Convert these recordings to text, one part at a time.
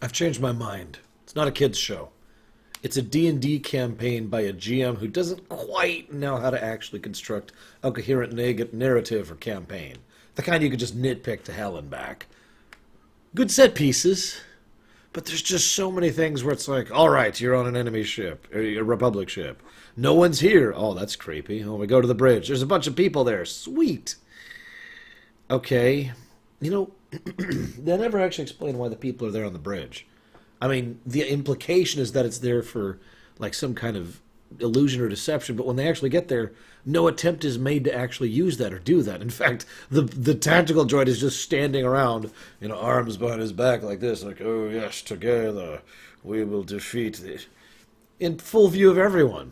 I've changed my mind. It's not a kids show. It's a D&D campaign by a GM who doesn't quite know how to actually construct a coherent narrative or campaign. The kind you could just nitpick to hell and back. Good set pieces, but there's just so many things where it's like, all right, you're on an enemy ship, a Republic ship. No one's here. Oh, that's creepy. Oh, we go to the bridge. There's a bunch of people there. Sweet. Okay. You know, they never actually explain why the people are there on the bridge. I mean, the implication is that it's there for, like, some kind of illusion or deception, but when they actually get there, no attempt is made to actually use that or do that. In fact, the tactical droid is just standing around, arms behind his back like this, like, oh yes, together we will defeat this, in full view of everyone.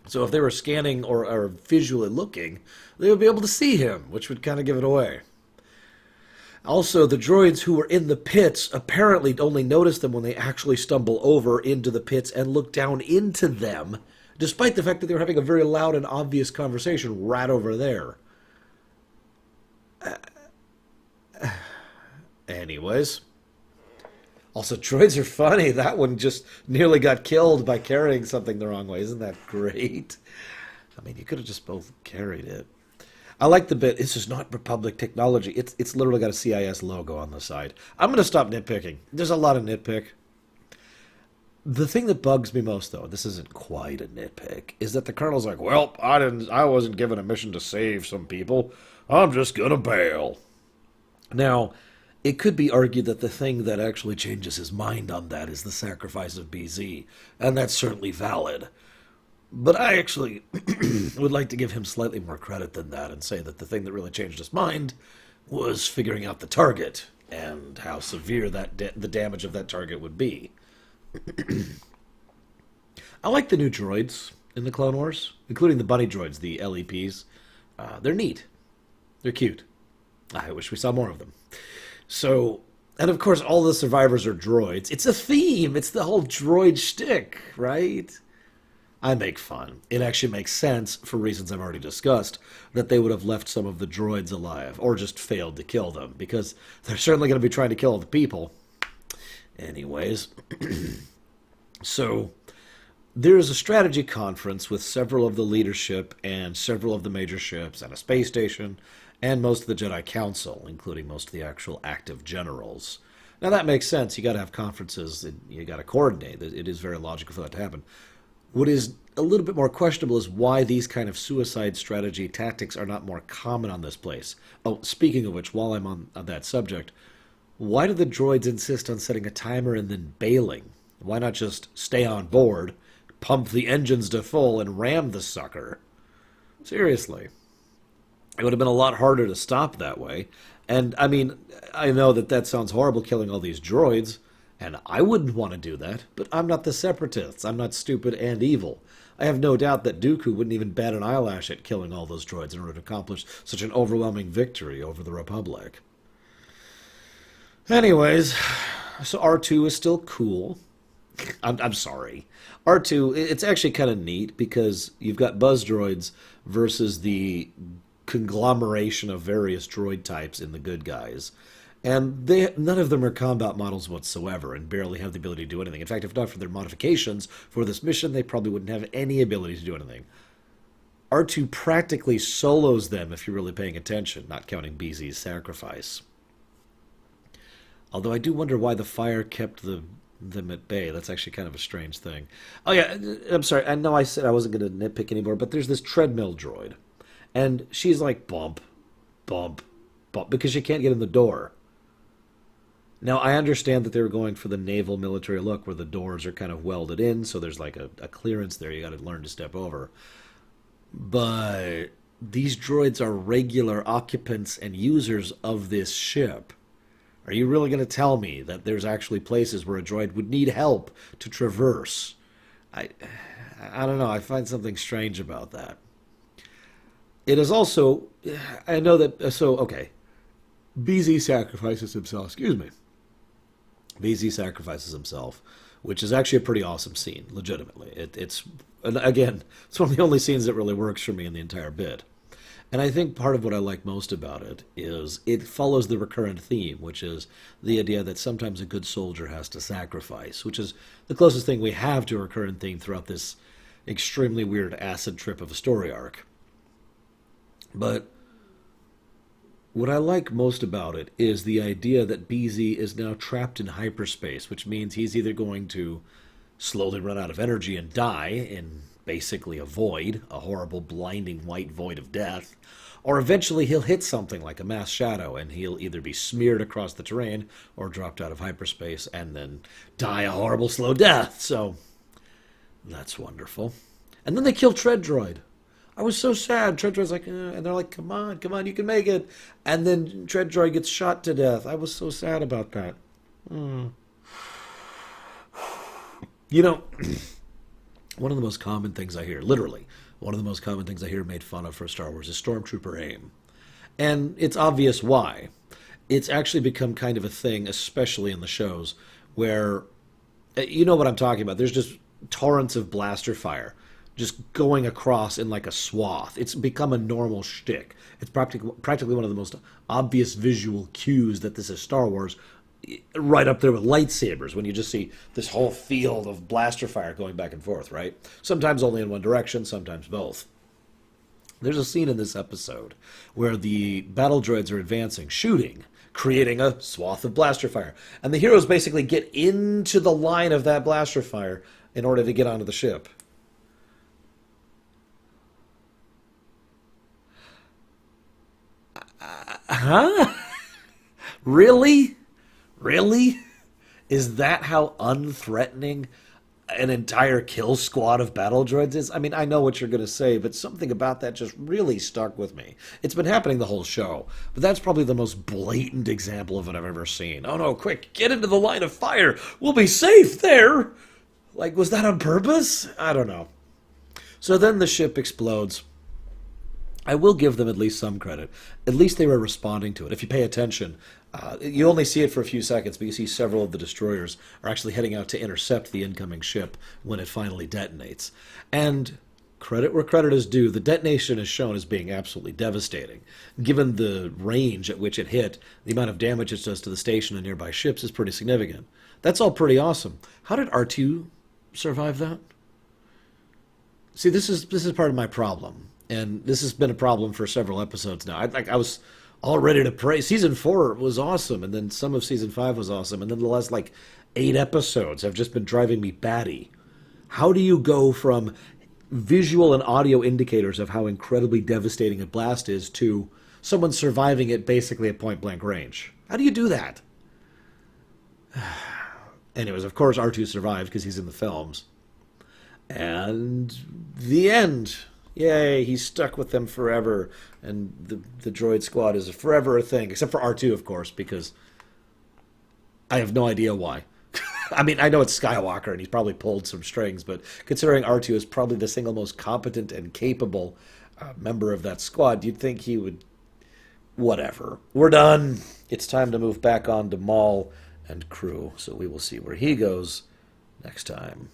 So if they were scanning or visually looking, they would be able to see him, which would kind of give it away. Also, the droids who were in the pits apparently only noticed them when they actually stumble over into the pits and look down into them, despite the fact that they were having a very loud and obvious conversation right over there. Anyways. Also, droids are funny. That one just nearly got killed by carrying something the wrong way. Isn't that great? I mean, you could have just both carried it. I like the bit, this is not Republic technology. It's literally got a CIS logo on the side. I'm going to stop nitpicking. There's a lot of nitpick. The thing that bugs me most, though, this isn't quite a nitpick, is that the Colonel's like, well, I wasn't given a mission to save some people. I'm just going to bail. Now, it could be argued that the thing that actually changes his mind on that is the sacrifice of BZ, and that's certainly valid. But I actually would like to give him slightly more credit than that and say that the thing that really changed his mind was figuring out the target and how severe the damage of that target would be. I like the new droids in the Clone Wars, including the bunny droids, the LEPs. They're neat. They're cute. I wish we saw more of them. So, and of course, all the survivors are droids. It's a theme. It's the whole droid shtick, right? I make fun. It actually makes sense, for reasons I've already discussed, that they would have left some of the droids alive, or just failed to kill them, because they're certainly going to be trying to kill all the people. Anyways, so there's a strategy conference with several of the leadership and several of the major ships and a space station and most of the Jedi Council, including most of the actual active generals. Now that makes sense. You got to have conferences, and you got to coordinate. It is very logical for that to happen. What is a little bit more questionable is why these kind of suicide strategy tactics are not more common on this place. Oh, speaking of which, while I'm on that subject, why do the droids insist on setting a timer and then bailing? Why not just stay on board, pump the engines to full, and ram the sucker? Seriously. It would have been a lot harder to stop that way. And, I mean, I know that sounds horrible, killing all these droids, and I wouldn't want to do that, but I'm not the Separatists. I'm not stupid and evil. I have no doubt that Dooku wouldn't even bat an eyelash at killing all those droids in order to accomplish such an overwhelming victory over the Republic. Anyways, so R2 is still cool. I'm sorry. R2, it's actually kind of neat because you've got buzz droids versus the conglomeration of various droid types in the good guys. And none of them are combat models whatsoever and barely have the ability to do anything. In fact, if not for their modifications for this mission, they probably wouldn't have any ability to do anything. R2 practically solos them if you're really paying attention, not counting BZ's sacrifice. Although I do wonder why the fire kept them at bay. That's actually kind of a strange thing. Oh yeah, I'm sorry. I know I said I wasn't going to nitpick anymore, but there's this treadmill droid. And she's like, bump, bump, bump, because she can't get in the door. Now, I understand that they were going for the naval military look where the doors are kind of welded in, so there's like a clearance there you got to learn to step over. But these droids are regular occupants and users of this ship. Are you really going to tell me that there's actually places where a droid would need help to traverse? I don't know. I find something strange about that. It is also, I know that, so, okay. BZ sacrifices himself, BZ sacrifices himself, which is actually a pretty awesome scene, legitimately. It's one of the only scenes that really works for me in the entire bit. And I think part of what I like most about it is it follows the recurrent theme, which is the idea that sometimes a good soldier has to sacrifice, which is the closest thing we have to a recurrent theme throughout this extremely weird acid trip of a story arc. But what I like most about it is the idea that BZ is now trapped in hyperspace, which means he's either going to slowly run out of energy and die in basically a void, a horrible, blinding white void of death, or eventually he'll hit something like a mass shadow and he'll either be smeared across the terrain or dropped out of hyperspace and then die a horrible, slow death. So that's wonderful. And then they kill Tread Droid. I was so sad. Tread Droid's like, and they're like, come on, you can make it. And then Tread Droid gets shot to death. I was so sad about that. Mm. You know, one of the most common things I hear, literally, one of the most common things I hear made fun of for Star Wars is Stormtrooper aim. And it's obvious why. It's actually become kind of a thing, especially in the shows, where, you know what I'm talking about. There's just torrents of blaster fire just going across in like a swath. It's become a normal shtick. It's practically one of the most obvious visual cues that this is Star Wars, right up there with lightsabers, when you just see this whole field of blaster fire going back and forth, right? Sometimes only in one direction, sometimes both. There's a scene in this episode where the battle droids are advancing, shooting, creating a swath of blaster fire. And the heroes basically get into the line of that blaster fire in order to get onto the ship. Huh? Really? Really? Is that how unthreatening an entire kill squad of battle droids is? I mean, I know what you're going to say, but something about that just really stuck with me. It's been happening the whole show, but that's probably the most blatant example of it I've ever seen. Oh no, quick, get into the line of fire. We'll be safe there. Like, was that on purpose? I don't know. So then the ship explodes. I will give them at least some credit. At least they were responding to it. If you pay attention, you only see it for a few seconds, but you see several of the destroyers are actually heading out to intercept the incoming ship when it finally detonates. And credit where credit is due, the detonation is shown as being absolutely devastating. Given the range at which it hit, the amount of damage it does to the station and nearby ships is pretty significant. That's all pretty awesome. How did R2 survive that? See, this is part of my problem. And this has been a problem for several episodes now. I was all ready to praise. Season 4 was awesome, and then some of Season 5 was awesome, and then the last, 8 episodes have just been driving me batty. How do you go from visual and audio indicators of how incredibly devastating a blast is to someone surviving it basically at point-blank range? How do you do that? Anyways, of course R2 survived because he's in the films. And the end. Yay, he's stuck with them forever, and the droid squad is forever a thing, except for R2, of course, because I have no idea why. I mean, I know it's Skywalker, and he's probably pulled some strings, but considering R2 is probably the single most competent and capable member of that squad, you'd think he would... Whatever. We're done. It's time to move back on to Maul and crew, so we will see where he goes next time.